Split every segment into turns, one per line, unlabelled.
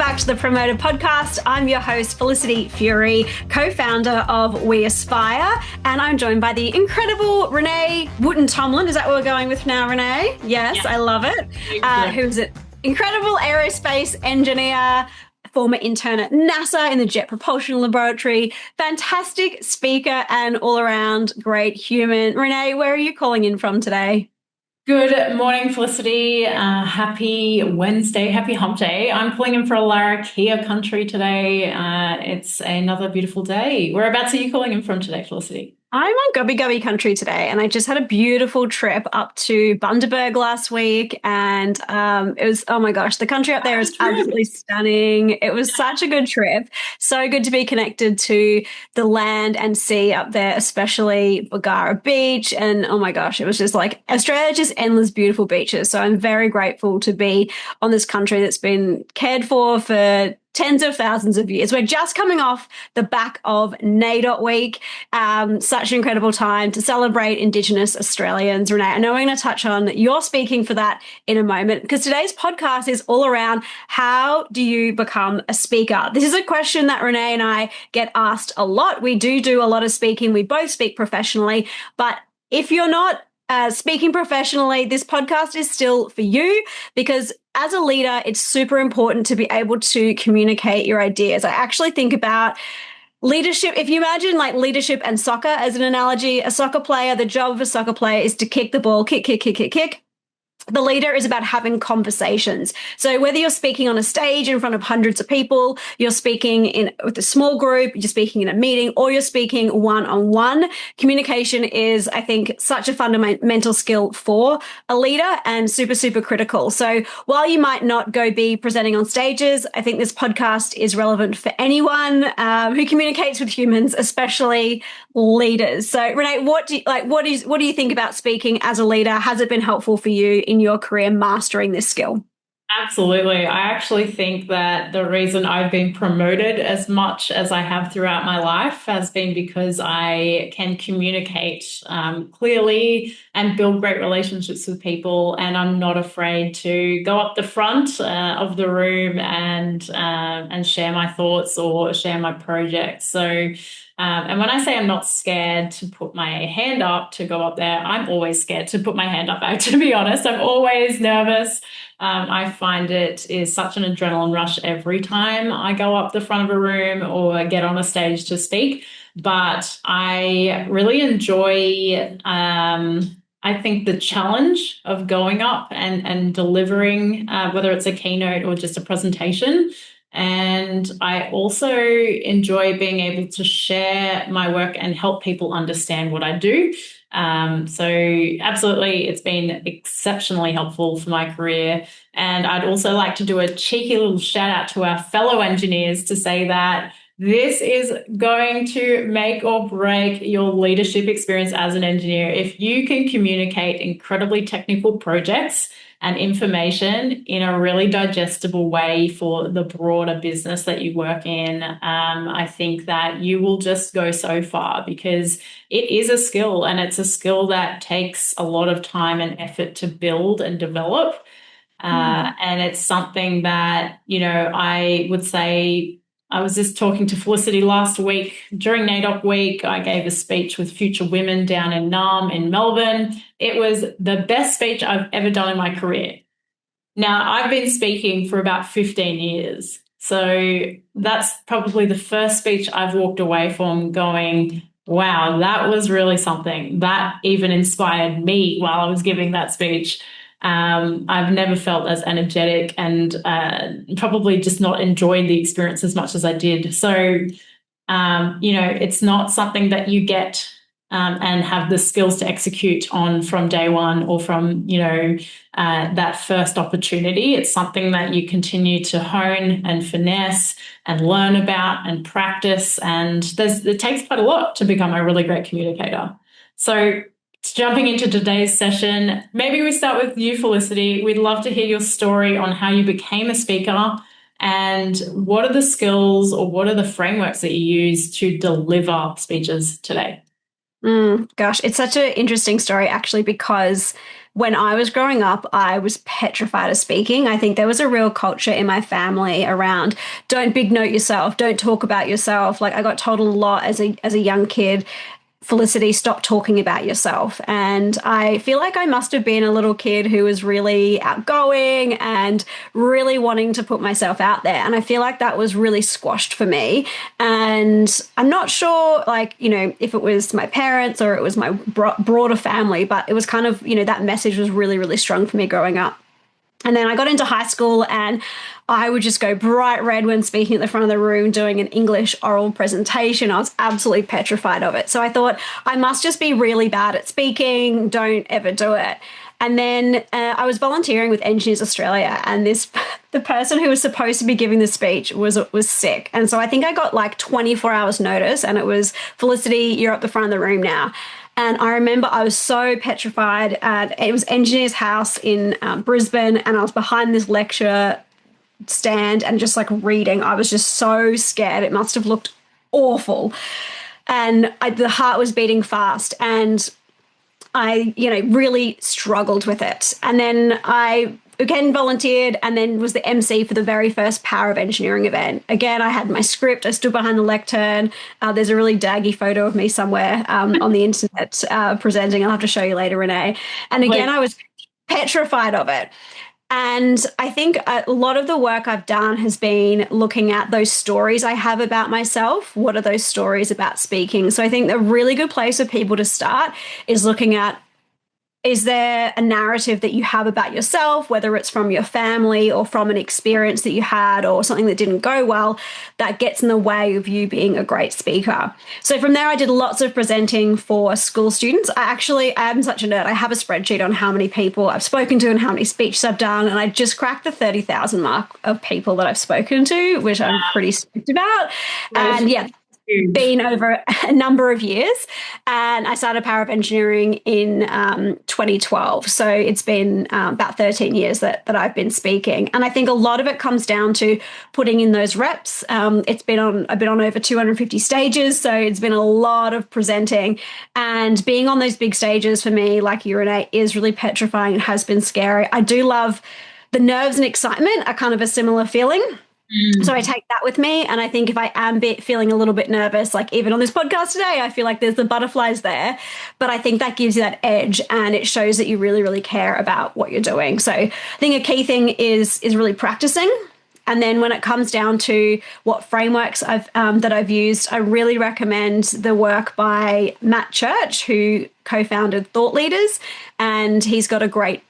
back to the Promoted Podcast. I'm your host, Felicity Fury, co-founder of We Aspire, and I'm joined by the incredible Renee Wooten-Tomlin. Is that what we're going with now, Renee? Yes, yeah. I love it. Who's an incredible aerospace engineer, former intern at NASA in the Jet Propulsion Laboratory, fantastic speaker, and all-around great human. Renee, where are you calling in from today?
Good morning, Felicity. Happy Wednesday, happy hump day. I'm calling in for Larrakia country today. It's another beautiful day. Whereabouts are you calling in from today, Felicity?
I'm on Gubby Gubby country today, and I just had a beautiful trip up to Bundaberg last week, and it was, oh my gosh, the country up there is absolutely stunning. It was such a good trip. So good to be connected to the land and sea up there, especially Bargara Beach, and oh my gosh, it was just like Australia, just endless beautiful beaches. So I'm very grateful to be on this country that's been cared for tens of thousands of years. We're just coming off the back of NAIDOT Week. Such an incredible time to celebrate Indigenous Australians. Renee, I know we're going to touch on your speaking for that in a moment, because today's podcast is all around how do you become a speaker? This is a question that Renee and I get asked a lot. We do a lot of speaking. We both speak professionally, but if you're not speaking professionally, this podcast is still for you, because as a leader, it's super important to be able to communicate your ideas. I actually think about leadership. If you imagine like leadership and soccer as an analogy, a soccer player, the job of a soccer player is to kick the ball, kick. The leader is about having conversations. So whether you're speaking on a stage in front of hundreds of people, you're speaking with a small group, you're speaking in a meeting, or you're speaking one-on-one, communication is, I think, such a fundamental skill for a leader and super, super critical. So while you might not go be presenting on stages, I think this podcast is relevant for anyone who communicates with humans, especially leaders. So Renee, what do you think about speaking as a leader? Has it been helpful for you in your career mastering this skill?
Absolutely. I actually think that the reason I've been promoted as much as I have throughout my life has been because I can communicate clearly and build great relationships with people, and I'm not afraid to go up the front of the room and share my thoughts or share my projects. So and when I say I'm not scared to put my hand up to go up there, I'm always scared to put my hand up, to be honest. I'm always nervous. I find it is such an adrenaline rush every time I go up the front of a room or get on a stage to speak. But I really enjoy, I think, the challenge of going up and delivering, whether it's a keynote or just a presentation. And I also enjoy being able to share my work and help people understand what I do. So absolutely, it's been exceptionally helpful for my career. And I'd also like to do a cheeky little shout out to our fellow engineers to say that this is going to make or break your leadership experience as an engineer. If you can communicate incredibly technical projects and information in a really digestible way for the broader business that you work in, I think that you will just go so far, because it is a skill, and it's a skill that takes a lot of time and effort to build and develop. And it's something that, I would say, I was just talking to Felicity last week during NAIDOC Week. I gave a speech with Future Women down in Naarm in Melbourne. It was the best speech I've ever done in my career. Now, I've been speaking for about 15 years. So that's probably the first speech I've walked away from going, wow, that was really something. That even inspired me while I was giving that speech. I've never felt as energetic and probably just not enjoyed the experience as much as I did. So, it's not something that you get and have the skills to execute on from day one or from, that first opportunity. It's something that you continue to hone and finesse and learn about and practice. And it takes quite a lot to become a really great communicator. So, jumping into today's session, maybe we start with you, Felicity. We'd love to hear your story on how you became a speaker and what are the skills or what are the frameworks that you use to deliver speeches today.
Gosh, it's such an interesting story, actually, because when I was growing up, I was petrified of speaking. I think there was a real culture in my family around don't big note yourself, don't talk about yourself. Like I got told a lot as a young kid, Felicity, stop talking about yourself. And I feel like I must have been a little kid who was really outgoing and really wanting to put myself out there. And I feel like that was really squashed for me. And I'm not sure, like, if it was my parents or it was my broader family, but it was kind of, that message was really, really strong for me growing up. And then I got into high school and I would just go bright red when speaking at the front of the room doing an English oral presentation. I was absolutely petrified of it. So I thought I must just be really bad at speaking. Don't ever do it. And then I was volunteering with Engineers Australia, and the person who was supposed to be giving the speech was sick. And so I think I got like 24 hours notice, and it was, Felicity, you're up the front of the room now. And I remember I was so petrified. It was Engineers House in Brisbane, and I was behind this lecture stand and just like reading. I was just so scared. It must have looked awful. And the heart was beating fast. And I, really struggled with it. And then I again volunteered and then was the MC for the very first Power of Engineering event. Again, I had my script. I stood behind the lectern. There's a really daggy photo of me somewhere on the internet presenting. I'll have to show you later, Renee. And again, I was petrified of it. And I think a lot of the work I've done has been looking at those stories I have about myself. What are those stories about speaking? So I think a really good place for people to start is looking at, is there a narrative that you have about yourself, whether it's from your family or from an experience that you had or something that didn't go well, that gets in the way of you being a great speaker? So from there, I did lots of presenting for school students. I am such a nerd. I have a spreadsheet on how many people I've spoken to and how many speeches I've done. And I just cracked the 30,000 mark of people that I've spoken to, which I'm pretty stoked about. And yeah, been over a number of years, and I started Power of Engineering in 2012. So it's been about 13 years that I've been speaking, and I think a lot of it comes down to putting in those reps. I've been on over 250 stages, so it's been a lot of presenting, and being on those big stages for me, like you, Renee, is really petrifying and has been scary. I do love the nerves and excitement are kind of a similar feeling. So I take that with me. And I think if I am feeling a little bit nervous, like even on this podcast today, I feel like there's the butterflies there. But I think that gives you that edge and it shows that you really, really care about what you're doing. So I think a key thing is really practicing. And then when it comes down to what frameworks I've used, I really recommend the work by Matt Church, who co-founded Thought Leaders. And he's got a great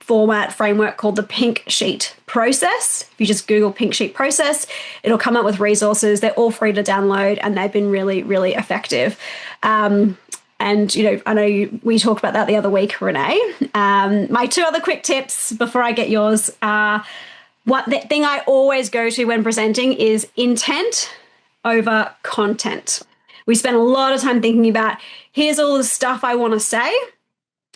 framework called the Pink Sheet Process. If you just Google Pink Sheet Process, it'll come up with resources. They're all free to download and they've been really, really effective. And, I know we talked about that the other week, Renee. My two other quick tips before I get yours are, the thing I always go to when presenting is intent over content. We spend a lot of time thinking about, here's all the stuff I want to say.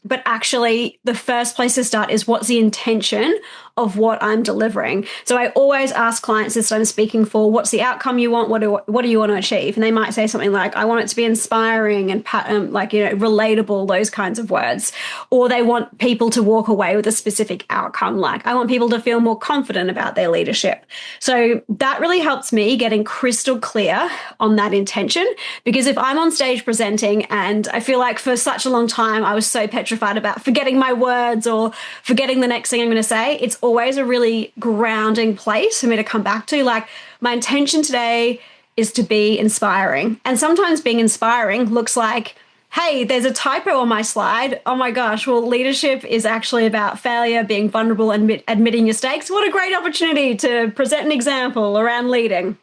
But actually, the first place to start is what's the intention of what I'm delivering. So I always ask clients that I'm speaking for, what's the outcome you want? What do you want to achieve? And they might say something like, I want it to be inspiring and relatable, those kinds of words. Or they want people to walk away with a specific outcome, like I want people to feel more confident about their leadership. So that really helps me getting crystal clear on that intention. Because if I'm on stage presenting and I feel like for such a long time I was so petrified about forgetting my words or forgetting the next thing I'm going to say, it's always a really grounding place for me to come back to. Like, my intention today is to be inspiring. And sometimes being inspiring looks like, hey, there's a typo on my slide. Oh my gosh, well, leadership is actually about failure, being vulnerable, and admitting mistakes. What a great opportunity to present an example around leading.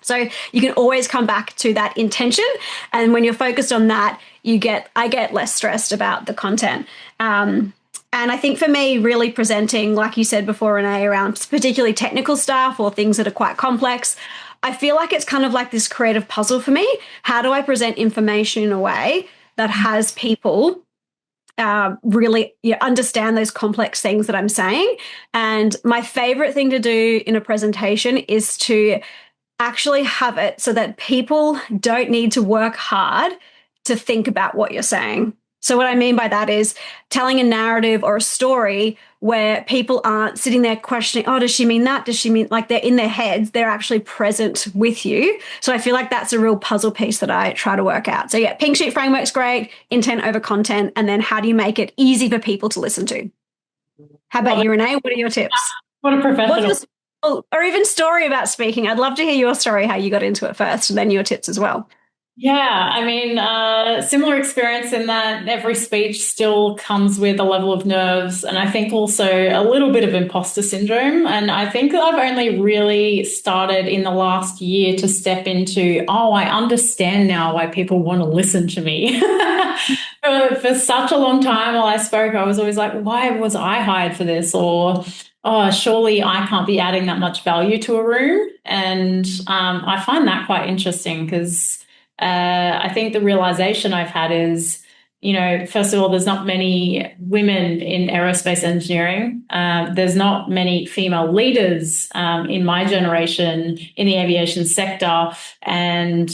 So you can always come back to that intention. And when you're focused on that, I get less stressed about the content. And I think for me, really presenting, like you said before, Renee, around particularly technical stuff or things that are quite complex, I feel like it's kind of like this creative puzzle for me. How do I present information in a way that has people really understand those complex things that I'm saying? And my favorite thing to do in a presentation is to actually have it so that people don't need to work hard to think about what you're saying. So what I mean by that is telling a narrative or a story where people aren't sitting there questioning, oh, does she mean that? Does she mean, like, they're in their heads, they're actually present with you. So I feel like that's a real puzzle piece that I try to work out. So yeah, pink sheet framework's great, intent over content, and then how do you make it easy for people to listen to? How about
Love it.
you, Renee? What are your tips?
What a
What's
professional.
your, or even story about speaking? I'd love to hear your story, how you got into it first, and then your tips as well.
Yeah, I mean, similar experience in that every speech still comes with a level of nerves, and I think also a little bit of imposter syndrome. And I think that I've only really started in the last year to step into, oh, I understand now why people want to listen to me. For such a long time while I spoke, I was always like, why was I hired for this? Or, oh, surely I can't be adding that much value to a room. And I find that quite interesting because I think the realization I've had is, first of all, there's not many women in aerospace engineering. There's not many female leaders in my generation in the aviation sector. And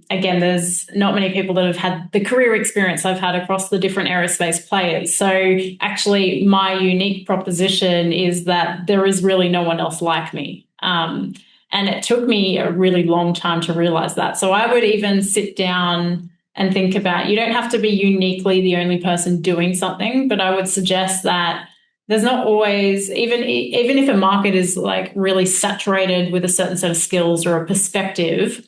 again, there's not many people that have had the career experience I've had across the different aerospace players. So actually, my unique proposition is that there is really no one else like me. And it took me a really long time to realize that. So I would even sit down and think about, you don't have to be uniquely the only person doing something, but I would suggest that there's not always, even if a market is like really saturated with a certain set of skills or a perspective,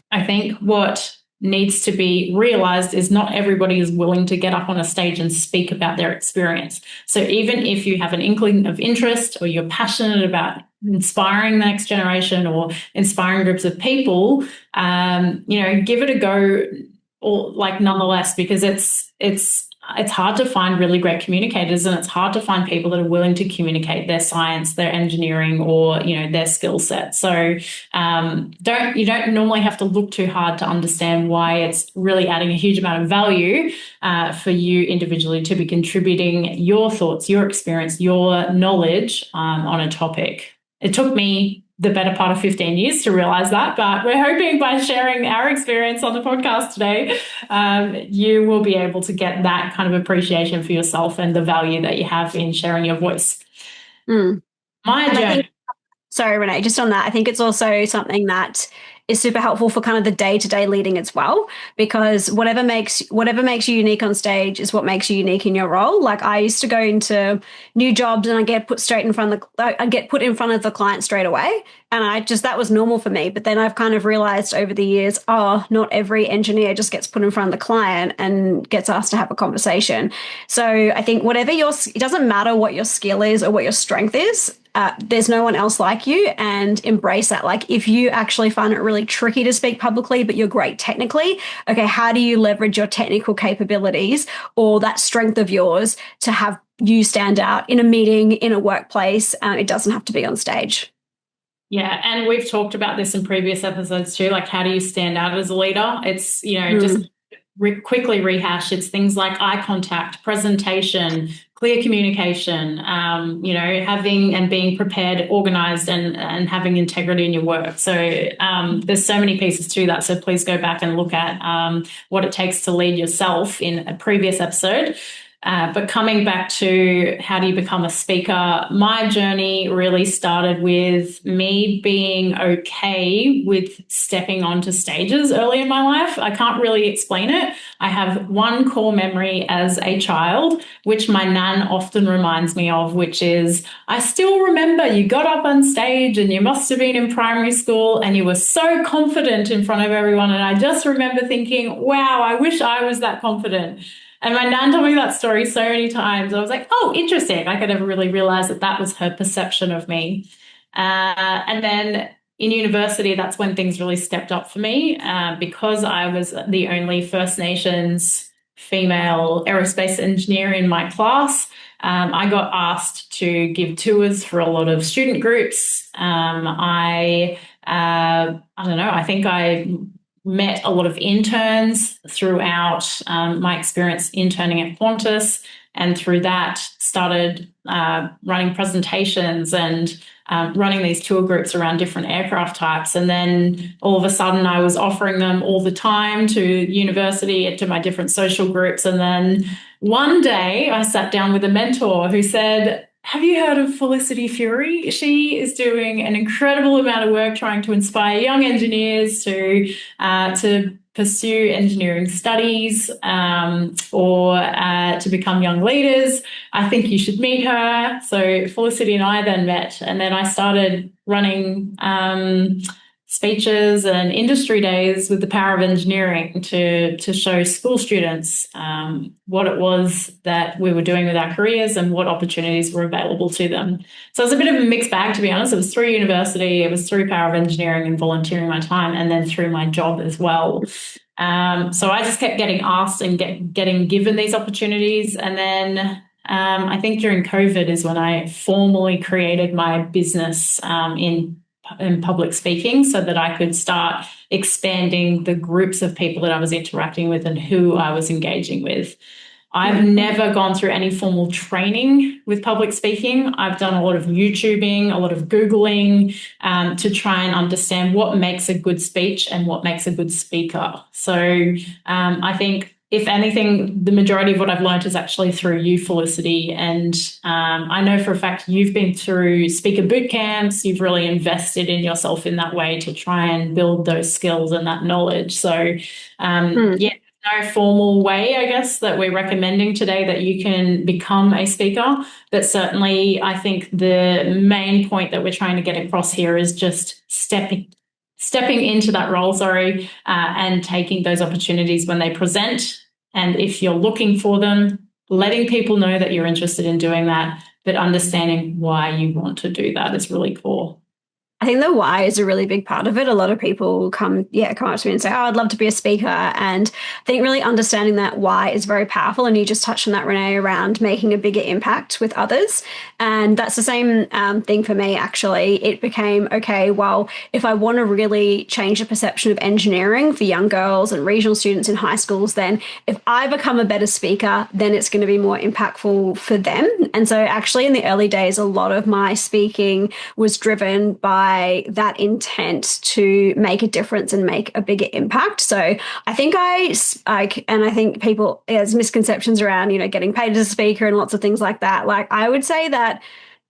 I think what needs to be realized is not everybody is willing to get up on a stage and speak about their experience. So even if you have an inkling of interest or you're passionate about inspiring the next generation or inspiring groups of people, give it a go, or like nonetheless, because it's hard to find really great communicators, and it's hard to find people that are willing to communicate their science, their engineering, or their skill set. So you don't normally have to look too hard to understand why it's really adding a huge amount of value for you individually to be contributing your thoughts, your experience, your knowledge on a topic. It took me the better part of 15 years to realize that, but we're hoping by sharing our experience on the podcast today, you will be able to get that kind of appreciation for yourself and the value that you have in sharing your voice.
Mm.
My
And I
journey.
think, sorry, Renee, just on that, I think it's also something that is super helpful for kind of the day-to-day leading as well, because whatever makes you unique on stage is what makes you unique in your role. Like, I used to go into new jobs and I get put in front of the client straight away, and that was normal for me. But then I've kind of realized over the years, oh, not every engineer just gets put in front of the client and gets asked to have a conversation. So I think it doesn't matter what your skill is or what your strength is. There's no one else like you, and embrace that. Like, if you actually find it really tricky to speak publicly, but you're great technically, okay, how do you leverage your technical capabilities or that strength of yours to have you stand out in a meeting, in a workplace? It doesn't have to be on stage.
Yeah, and we've talked about this in previous episodes too. Like, how do you stand out as a leader? It's, just quickly rehash. It's things like eye contact, presentation, clear communication, having and being prepared, organized, and having integrity in your work. So there's so many pieces to that. So please go back and look at what it takes to lead yourself in a previous episode. But coming back to how do you become a speaker, my journey really started with me being okay with stepping onto stages early in my life. I can't really explain it. I have one core memory as a child, which my nan often reminds me of, which is, I still remember you got up on stage and you must have been in primary school and you were so confident in front of everyone. And I just remember thinking, wow, I wish I was that confident. And my nan told me that story so many times. I was like, oh, interesting. I could never really realize that was her perception of me. And then in university, that's when things really stepped up for me because I was the only First Nations female aerospace engineer in my class. I got asked to give tours for a lot of student groups. I don't know, I think I met a lot of interns throughout my experience interning at Qantas, and through that started running presentations and running these tour groups around different aircraft types. And then all of a sudden, I was offering them all the time to university, to my different social groups. And then one day I sat down with a mentor who said, have you heard of Felicity Fury? She is doing an incredible amount of work trying to inspire young engineers to pursue engineering studies or to become young leaders. I think you should meet her. So Felicity and I then met, and then I started running speeches and industry days with the power of engineering to show school students what it was that we were doing with our careers and what opportunities were available to them. So it was a bit of a mixed bag, to be honest. It was through university, it was through power of engineering and volunteering my time, and then through my job as well. So I just kept getting asked and getting given these opportunities. And then I think during COVID is when I formally created my business in public speaking so that I could start expanding the groups of people that I was interacting with and who I was engaging with. I've never gone through any formal training with public speaking. I've done a lot of YouTubing, a lot of Googling to try and understand what makes a good speech and what makes a good speaker. So I think, if anything, the majority of what I've learned is actually through you, Felicity. And I know for a fact you've been through speaker boot camps. You've really invested in yourself in that way to try and build those skills and that knowledge. So, yeah, no formal way, I guess, that we're recommending today that you can become a speaker. But certainly, I think the main point that we're trying to get across here is just stepping into that role, and taking those opportunities when they present. And if you're looking for them, letting people know that you're interested in doing that, but understanding why you want to do that is really core.
I think the why is a really big part of it. A lot of people come up to me and say, "Oh, I'd love to be a speaker." And I think really understanding that why is very powerful. And you just touched on that, Renee, around making a bigger impact with others. And that's the same thing for me, actually. It became, okay, well, if I want to really change the perception of engineering for young girls and regional students in high schools, then if I become a better speaker, then it's going to be more impactful for them. And so actually in the early days, a lot of my speaking was driven by that intent to make a difference and make a bigger impact. So I think I think people, there's misconceptions around, getting paid as a speaker and lots of things like that. Like I would say that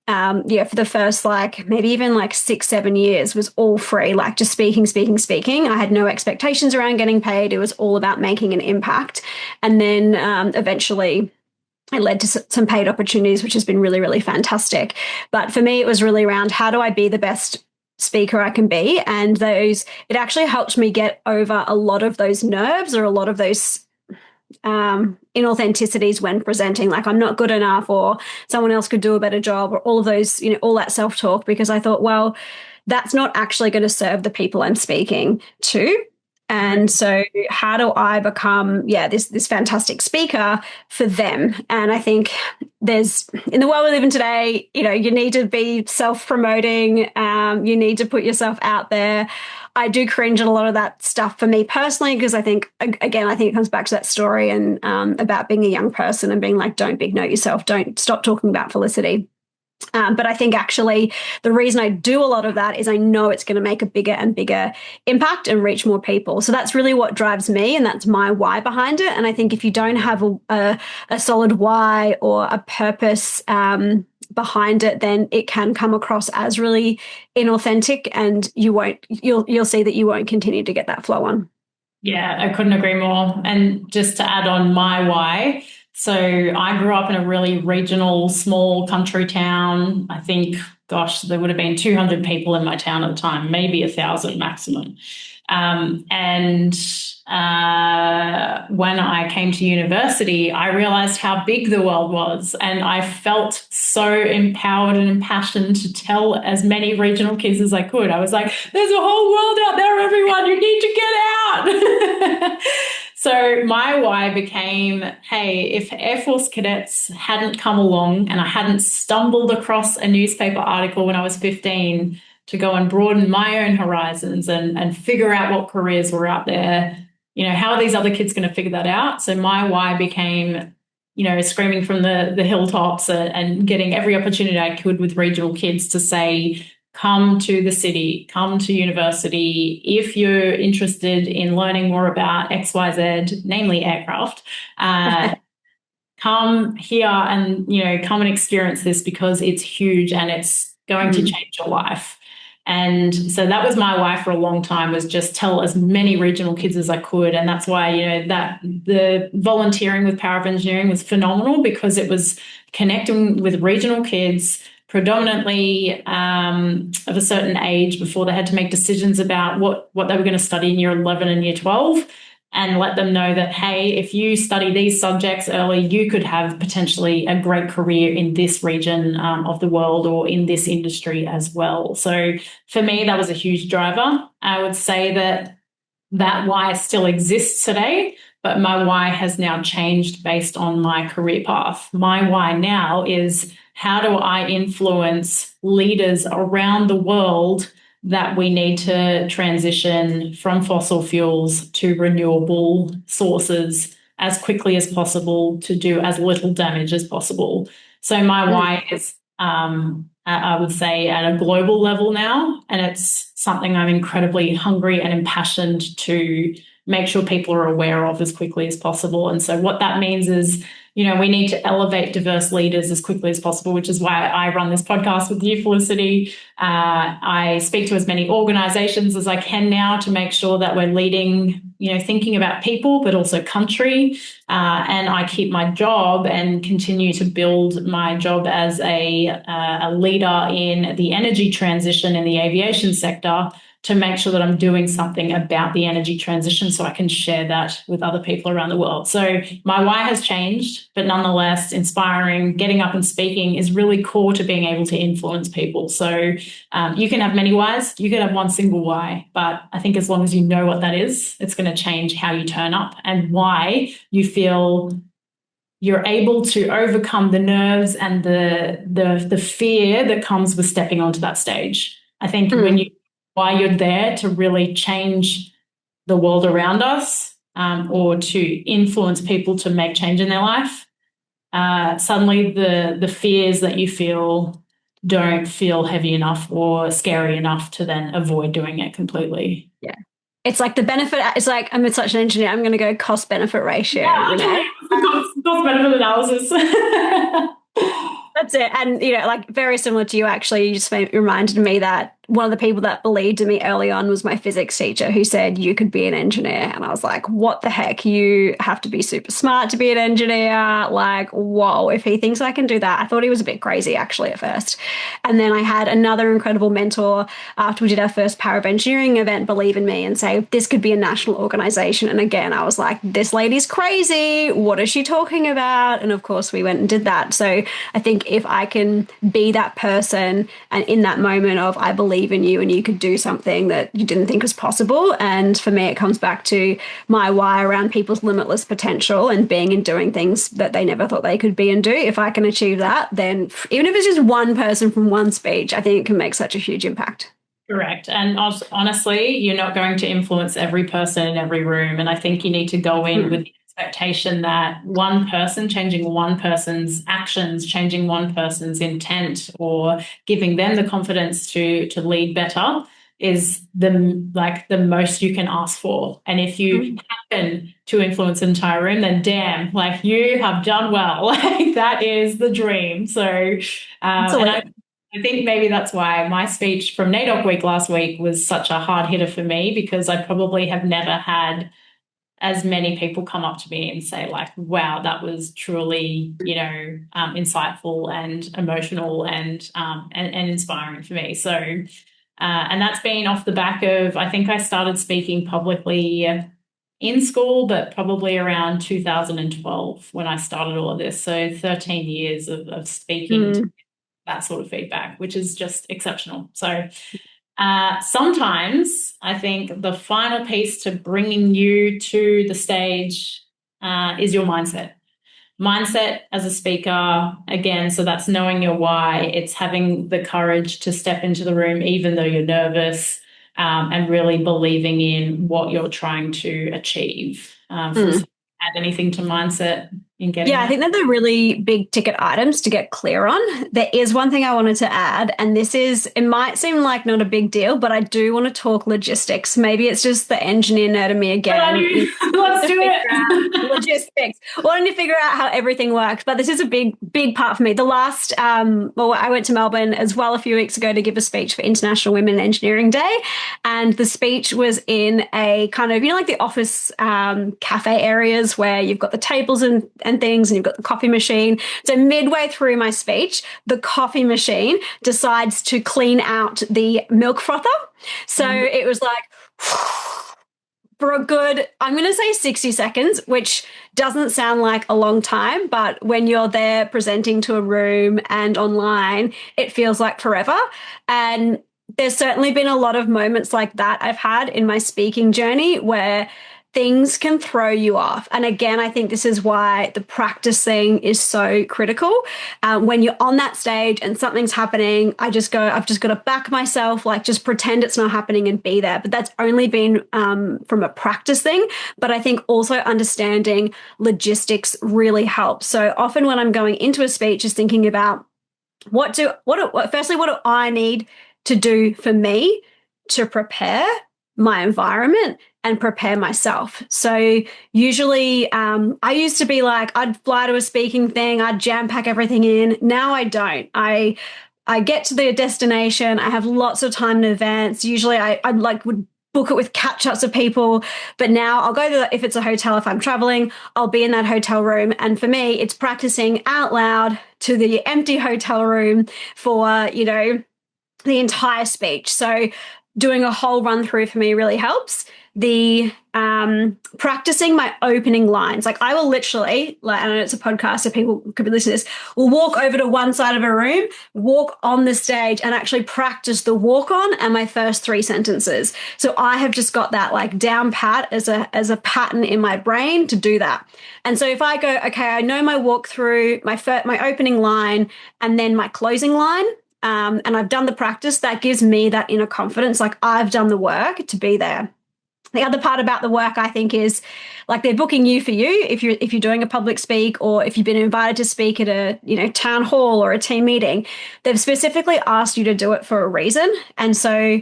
for the first maybe even 6-7 years was all free, just speaking. I had no expectations around getting paid. It was all about making an impact. And then eventually it led to some paid opportunities, which has been really, really fantastic. But for me, it was really around, how do I be the best speaker I can be? And it actually helped me get over a lot of those nerves or a lot of those inauthenticities when presenting, like I'm not good enough or someone else could do a better job, or all of those, all that self-talk, because I thought, well, that's not actually going to serve the people I'm speaking to. And so how do I become, this fantastic speaker for them? And I think in the world we live in today, you need to be self-promoting. You need to put yourself out there. I do cringe at a lot of that stuff for me personally, because I think it comes back to that story and about being a young person and being like, don't big note yourself. Don't stop talking about Felicity. But I think actually the reason I do a lot of that is I know it's going to make a bigger and bigger impact and reach more people. So that's really what drives me, and that's my why behind it. And I think if you don't have a solid why or a purpose behind it, then it can come across as really inauthentic, and you'll see that you won't continue to get that flow on.
Yeah, I couldn't agree more. And just to add on my why, so I grew up in a really regional, small country town. I think, gosh, there would have been 200 people in my town at the time, maybe 1,000 maximum. And when I came to university, I realized how big the world was. And I felt so empowered and impassioned to tell as many regional kids as I could. I was like, there's a whole world out there, everyone. You need to get out. So my why became, hey, if Air Force cadets hadn't come along and I hadn't stumbled across a newspaper article when I was 15 to go and broaden my own horizons and figure out what careers were out there, how are these other kids going to figure that out? So my why became, screaming from the hilltops and getting every opportunity I could with regional kids to say, come to the city, come to university. If you're interested in learning more about XYZ, namely aircraft, come here and, come and experience this because it's huge and it's going to change your life. And so that was my why for a long time, was just tell as many regional kids as I could. And that's why, that the volunteering with Power of Engineering was phenomenal, because it was connecting with regional kids, predominantly of a certain age, before they had to make decisions about what they were going to study in year 11 and year 12. And let them know that, hey, if you study these subjects early, you could have potentially a great career in this region of the world or in this industry as well. So for me, that was a huge driver. I would say that why still exists today, but my why has now changed based on my career path. My why now is, how do I influence leaders around the world that we need to transition from fossil fuels to renewable sources as quickly as possible, to do as little damage as possible. So my why is, I would say, at a global level now, and it's something I'm incredibly hungry and impassioned to make sure people are aware of as quickly as possible. And so what that means is, we need to elevate diverse leaders as quickly as possible, which is why I run this podcast with you, Felicity. I speak to as many organizations as I can now to make sure that we're leading, thinking about people, but also country. And I keep my job and continue to build my job as a leader in the energy transition in the aviation sector, to make sure that I'm doing something about the energy transition so I can share that with other people around the world. So my why has changed, but nonetheless, inspiring, getting up and speaking is really core to being able to influence people. So you can have many whys, you can have one single why, but I think as long as you know what that is, it's going to change how you turn up and why you feel you're able to overcome the nerves and the fear that comes with stepping onto that stage. I think why you're there to really change the world around us, or to influence people to make change in their life, suddenly the fears that you feel don't feel heavy enough or scary enough to then avoid doing it completely.
Yeah. It's like the benefit, it's like, I'm such an engineer, I'm going to go cost benefit ratio.
Yeah. Cost benefit analysis.
That's it. And, like very similar to you, actually, you just reminded me that one of the people that believed in me early on was my physics teacher, who said, you could be an engineer. And I was like, what the heck? You have to be super smart to be an engineer. Like, whoa, if he thinks I can do that. I thought he was a bit crazy, actually, at first. And then I had another incredible mentor after we did our first Power of Engineering event believe in me and say, this could be a national organization. And again, I was like, this lady's crazy. What is she talking about? And of course, we went and did that. So I think if I can be that person, and in that moment of, I believe in you and you could do something that you didn't think was possible. And for me, it comes back to my why around people's limitless potential and being and doing things that they never thought they could be and do. If I can achieve that, then even if it's just one person from one speech, I think it can make such a huge impact.
Correct. And honestly, you're not going to influence every person in every room. And I think you need to go in with the expectation that one person changing one person's actions, changing one person's intent, or giving them the confidence to lead better is the most you can ask for. And if you happen to influence an entire room, then damn, like you have done well. Like that is the dream. So and I think maybe that's why my speech from NAIDOC Week last week was such a hard hitter for me, because I probably have never had as many people come up to me and say, like, wow, that was truly, insightful and emotional and inspiring for me. So, and that's been off the back of, I think I started speaking publicly in school, but probably around 2012 when I started all of this. So 13 years of speaking to that sort of feedback, which is just exceptional. So sometimes I think the final piece to bringing you to the stage is your mindset. Mindset as a speaker, again, so that's knowing your why. It's having the courage to step into the room even though you're nervous, and really believing in what you're trying to achieve. Add anything to mindset? in getting
Yeah, I
that?
think they're the really big ticket items to get clear on. There is one thing I wanted to add, and this is, it might seem like not a big deal, but I do want to talk logistics. Maybe it's just the engineer nerd of me
Good on
again.
you. Let's
To
do
figure out
it.
logistics, wanting to figure out how everything works. But this is a big part for me. The last, well, I went to Melbourne as well a few weeks ago to give a speech for International Women in Engineering Day. And the speech was in a kind of, like the office cafe areas where you've got the tables and things, and you've got the coffee machine. So midway through my speech, the coffee machine decides to clean out the milk frother. So it was like, for a good, I'm going to say 60 seconds, which doesn't sound like a long time, but when you're there presenting to a room and online, it feels like forever. And there's certainly been a lot of moments like that I've had in my speaking journey where things can throw you off. And again, I think this is why the practicing is so critical. When you're on that stage and something's happening, I've just got to back myself, like just pretend it's not happening and be there. But that's only been from a practice thing. But I think also understanding logistics really helps. So often when I'm going into a speech is thinking about firstly, what do I need to do for me to prepare my environment and prepare myself. So usually I used to be like, I'd fly to a speaking thing, I'd jam pack everything in. Now I don't. I get to the destination, I have lots of time in advance. Usually I like would book it with catch-ups of people, but now I'll go to if it's a hotel, if I'm traveling, I'll be in that hotel room. And for me, it's practicing out loud to the empty hotel room for, the entire speech. So doing a whole run through for me really helps. The practicing my opening lines, like I will literally, like I know it's a podcast, so people could be listening to this, will walk over to one side of a room, walk on the stage, and actually practice the walk on and my first 3 sentences. So I have just got that like down pat as a pattern in my brain to do that. And so if I go, okay, I know my walk through, my opening line, and then my closing line. And I've done the practice, that gives me that inner confidence, like I've done the work to be there. The other part about the work, I think, is like they're booking you for you if you're doing a public speak, or if you've been invited to speak at a town hall or a team meeting. They've specifically asked you to do it for a reason, and so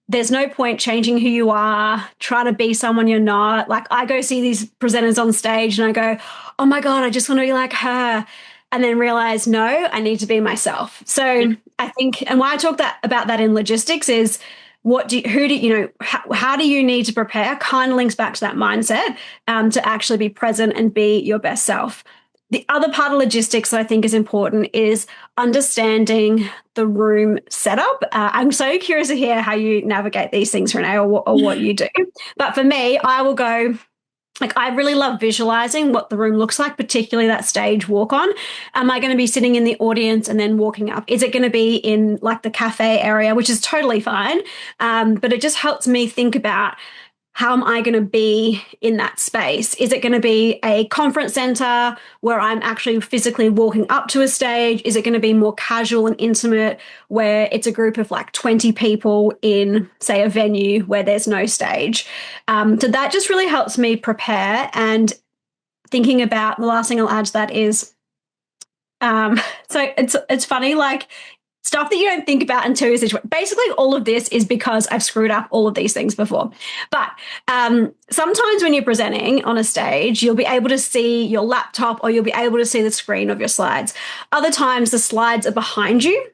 there's no point changing who you are, trying to be someone you're not. Like I go see these presenters on stage and I go, oh my God, I just want to be like her. And then realize, no, I need to be myself. So I think, and why I talk about that in logistics is how do you need to prepare kind of links back to that mindset to actually be present and be your best self. The other part of logistics that I think is important is understanding the room setup. I'm so curious to hear how you navigate these things, Renee, or what you do. But for me, I will go, like, I really love visualizing what the room looks like, particularly that stage walk on. Am I going to be sitting in the audience and then walking up? Is it going to be in like the cafe area, which is totally fine. But it just helps me think about, how am I going to be in that space? Is it going to be a conference center where I'm actually physically walking up to a stage? Is it going to be more casual and intimate where it's a group of like 20 people in, say, a venue where there's no stage? So that just really helps me prepare. And thinking about, the last thing I'll add to that is, so it's funny, like stuff that you don't think about until you're situated. Basically, all of this is because I've screwed up all of these things before. But sometimes when you're presenting on a stage, you'll be able to see your laptop or you'll be able to see the screen of your slides. Other times the slides are behind you,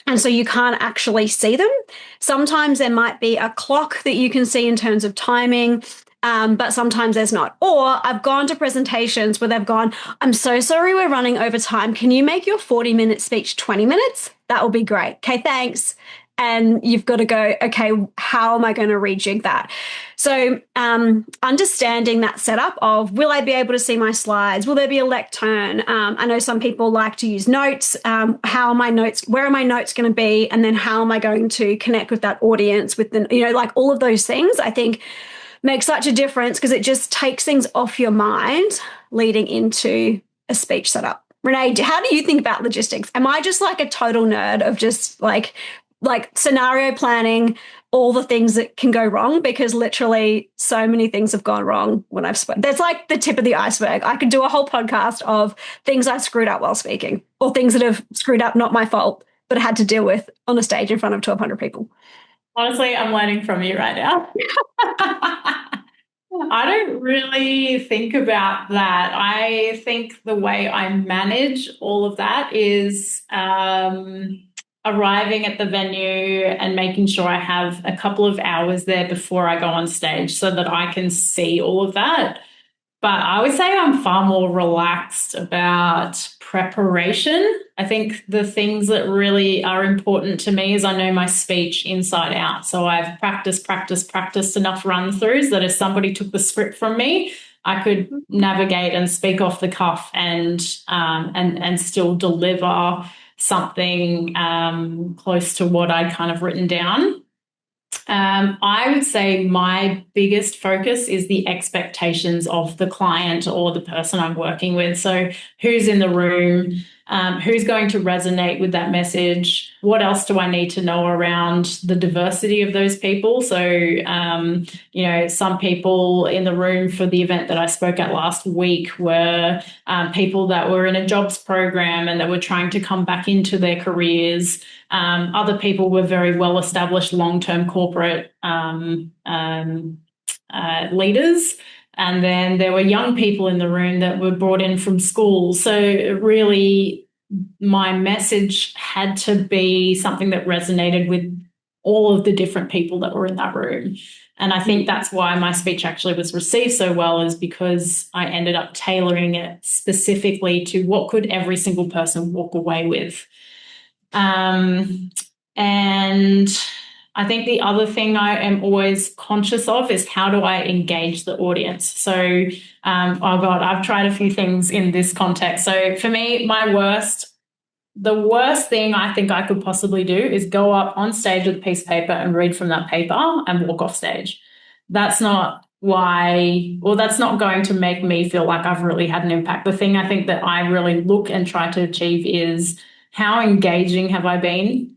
and so you can't actually see them. Sometimes there might be a clock that you can see in terms of timing. But sometimes there's not. Or I've gone to presentations where they've gone, I'm so sorry, we're running over time. Can you make your 40-minute speech 20 minutes? That will be great. Okay, thanks. And you've got to go, okay, how am I going to rejig that? So understanding that setup of, will I be able to see my slides? Will there be a lectern? I know some people like to use notes. How are my notes? Where are my notes going to be? And then how am I going to connect with that audience with the, like all of those things, I think makes such a difference because it just takes things off your mind leading into a speech setup. Renee, how do you think about logistics? Am I just like a total nerd of just like like scenario planning, all the things that can go wrong, because literally so many things have gone wrong when I've spoken. There's like the tip of the iceberg. I could do a whole podcast of things I screwed up while speaking, or things that have screwed up, not my fault, but I had to deal with on a stage in front of 1,200 people.
Honestly, I'm learning from you right now. I don't really think about that. I think the way I manage all of that is arriving at the venue and making sure I have a couple of hours there before I go on stage so that I can see all of that. But I would say I'm far more relaxed about preparation. I think the things that really are important to me is I know my speech inside out. So I've practiced enough run throughs that if somebody took the script from me, I could navigate and speak off the cuff and still deliver something close to what I'd kind of written down. I would say my biggest focus is the expectations of the client or the person I'm working with. So, who's in the room? Who's going to resonate with that message? What else do I need to know around the diversity of those people? So, some people in the room for the event that I spoke at last week were people that were in a jobs program and that were trying to come back into their careers. Other people were very well established long term corporate leaders. And then there were young people in the room that were brought in from school. So, really, my message had to be something that resonated with all of the different people that were in that room. And I think that's why my speech actually was received so well, is because I ended up tailoring it specifically to what could every single person walk away with. And I think the other thing I am always conscious of is how do I engage the audience? So, oh God, I've tried a few things in this context. So for me, the worst thing I think I could possibly do is go up on stage with a piece of paper and read from that paper and walk off stage. That's not that's not going to make me feel like I've really had an impact. The thing I think that I really look and try to achieve is how engaging have I been?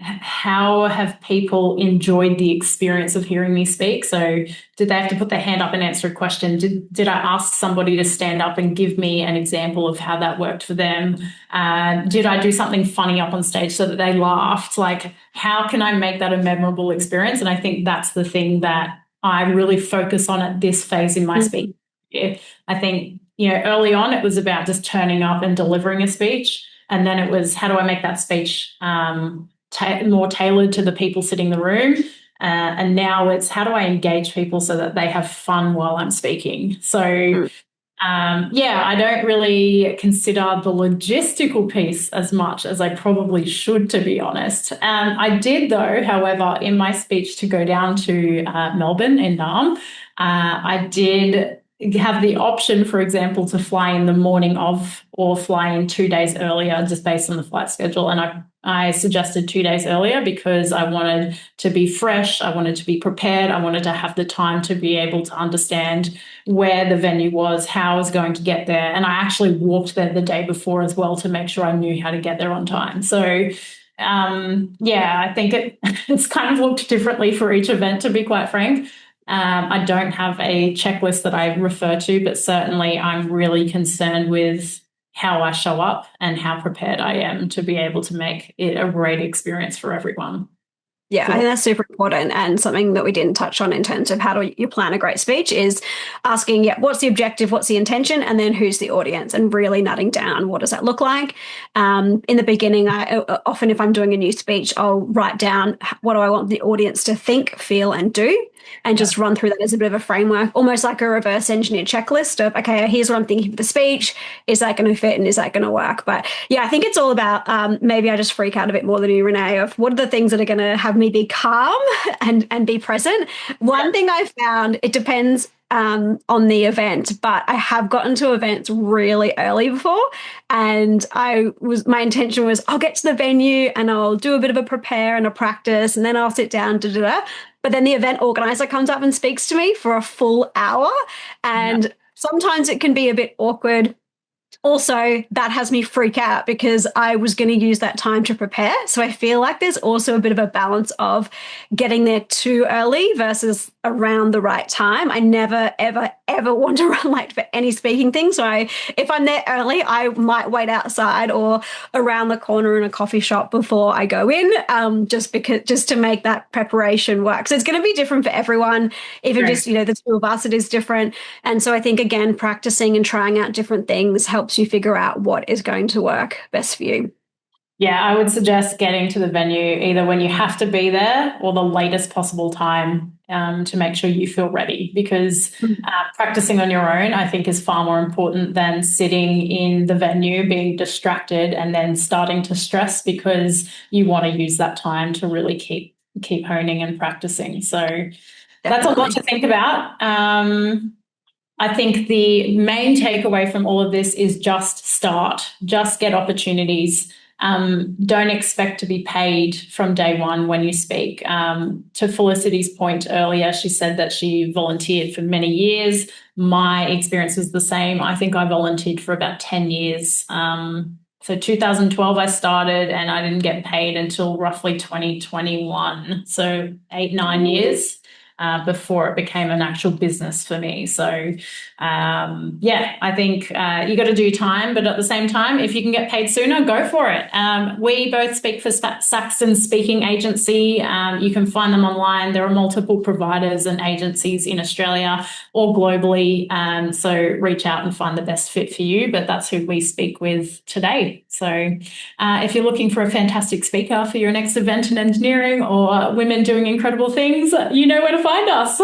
How have people enjoyed the experience of hearing me speak? So did they have to put their hand up and answer a question? Did I ask somebody to stand up and give me an example of how that worked for them? Did I do something funny up on stage so that they laughed? Like, how can I make that a memorable experience? And I think that's the thing that I really focus on at this phase in my speech. I think, early on it was about just turning up and delivering a speech. And then it was, how do I make that speech more tailored to the people sitting in the room? And now it's, how do I engage people so that they have fun while I'm speaking? So, I don't really consider the logistical piece as much as I probably should, to be honest. I did, though, however, in my speech to go down to Melbourne in Naarm, I did have the option, for example, to fly in the morning of or fly in 2 days earlier, just based on the flight schedule. And I suggested 2 days earlier because I wanted to be fresh. I wanted to be prepared. I wanted to have the time to be able to understand where the venue was, how I was going to get there. And I actually walked there the day before as well to make sure I knew how to get there on time. So, I think it's kind of looked differently for each event, to be quite frank. I don't have a checklist that I refer to, but certainly I'm really concerned with how I show up and how prepared I am to be able to make it a great experience for everyone.
Yeah, I think that's super important, and something that we didn't touch on in terms of how do you plan a great speech is asking, what's the objective, what's the intention, and then who's the audience, and really nutting down what does that look like. In the beginning, I often, if I'm doing a new speech, I'll write down what do I want the audience to think, feel, and do, and just run through that as a bit of a framework, almost like a reverse engineered checklist of, okay, here's what I'm thinking for the speech. Is that going to fit and is that going to work? But I think it's all about, maybe I just freak out a bit more than you, Renee, of what are the things that are going to have me be calm and be present. One thing I found, it depends on the event, but I have gotten to events really early before, and my intention was I'll get to the venue and I'll do a bit of a prepare and a practice, and then I'll sit down, But then the event organizer comes up and speaks to me for a full hour, and sometimes it can be a bit awkward Also, that has me freak out because I was going to use that time to prepare. So I feel like there's also a bit of a balance of getting there too early versus around the right time. I never, ever, ever want to run late for any speaking thing. So if I'm there early, I might wait outside or around the corner in a coffee shop before I go in, just to make that preparation work. So it's going to be different for everyone. Even
Right.
just, the two of us, it is different. And so I think, again, practicing and trying out different things helps you figure out what is going to work best for you.
Yeah, I would suggest getting to the venue either when you have to be there or the latest possible time to make sure you feel ready. Because practicing on your own, I think, is far more important than sitting in the venue, being distracted, and then starting to stress because you want to use that time to really keep honing and practicing. So that's a lot
Definitely.
to think about. I think the main takeaway from all of this is just start, just get opportunities. Don't expect to be paid from day one when you speak. To Felicity's point earlier, she said that she volunteered for many years. My experience was the same. I think I volunteered for about 10 years. So 2012 I started and I didn't get paid until roughly 2021. So 8, 9 years before it became an actual business for me. So, yeah, I think you got to do time, but at the same time, if you can get paid sooner, go for it. We both speak for Saxton Speaking Agency. You can find them online. There are multiple providers and agencies in Australia or globally. So reach out and find the best fit for you. But that's who we speak with today. So if you're looking for a fantastic speaker for your next event in engineering or women doing incredible things, you know where to find us.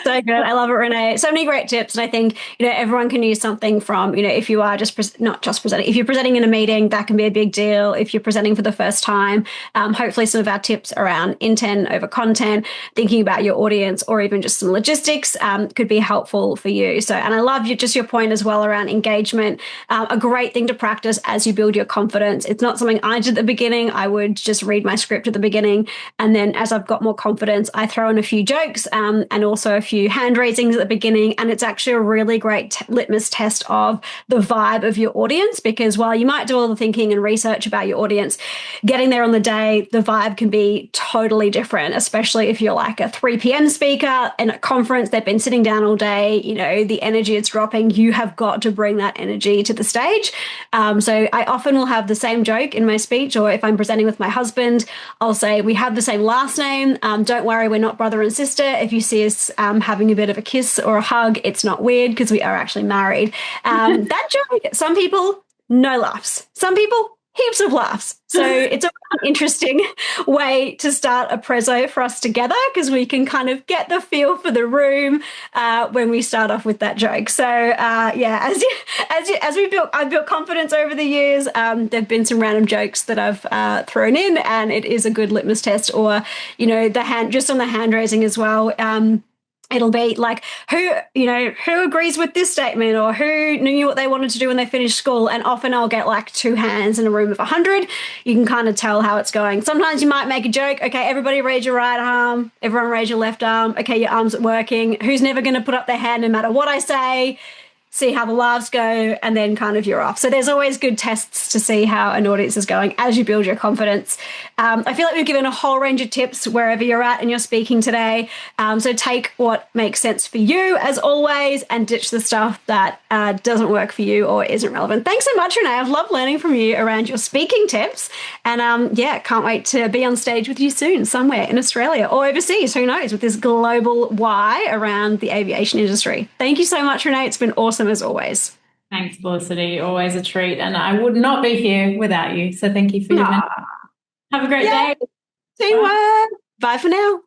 So good. I love it, Renee. So many great tips. And I think, everyone can use something from, if you are not just presenting, if you're presenting in a meeting, that can be a big deal. If you're presenting for the first time, hopefully some of our tips around intent over content, thinking about your audience, or even just some logistics could be helpful for you. So, and I love your point as well around engagement. A great thing to practice as you build your confidence. It's not something I did at the beginning. I would just read my script at the beginning. And then as I've got more confidence, I throw in a few jokes and also a few hand raisings at the beginning. And it's actually a really great litmus test of the vibe of your audience, because while you might do all the thinking and research about your audience, getting there on the day, the vibe can be totally different, especially if you're like a 3 p.m. speaker in a conference, they've been sitting down all day, the energy is dropping. You have got to bring that energy to the stage. So I often will have the same joke in my speech, or if I'm presenting with my husband, I'll say, we have the same last name. Don't worry, we're not brother and sister. If you see us having a bit of a kiss or a hug, it's not weird because we are actually married. That joke, some people, no laughs. Some people, heaps of laughs. So it's a really interesting way to start a prezzo for us together, because we can kind of get the feel for the room when we start off with that joke. So yeah, I've built confidence over the years. There've been some random jokes that I've thrown in, and it is a good litmus test. Or just on the hand raising as well. It'll be like, who agrees with this statement, or who knew what they wanted to do when they finished school. And often I'll get like 2 hands in a room of 100. You can kind of tell how it's going. Sometimes you might make a joke. Okay, everybody raise your right arm. Everyone raise your left arm. Okay, your arms aren't working. Who's never going to put up their hand no matter what I say? See how the laughs go, and then kind of you're off. So there's always good tests to see how an audience is going as you build your confidence. I feel like we've given a whole range of tips wherever you're at and you're speaking today. So take what makes sense for you, as always, and ditch the stuff that doesn't work for you or isn't relevant. Thanks so much, Renee. I've loved learning from you around your speaking tips. And yeah, can't wait to be on stage with you soon somewhere in Australia or overseas. Who knows, with this global why around the aviation industry. Thank you so much, Renee. It's been awesome as always.
Thanks, Felicity. Always a treat. And I would not be here without you. So thank you for your mentorship.
Aww.
Have a great
Yeah,
day. Bye.
teamwork. Bye for now.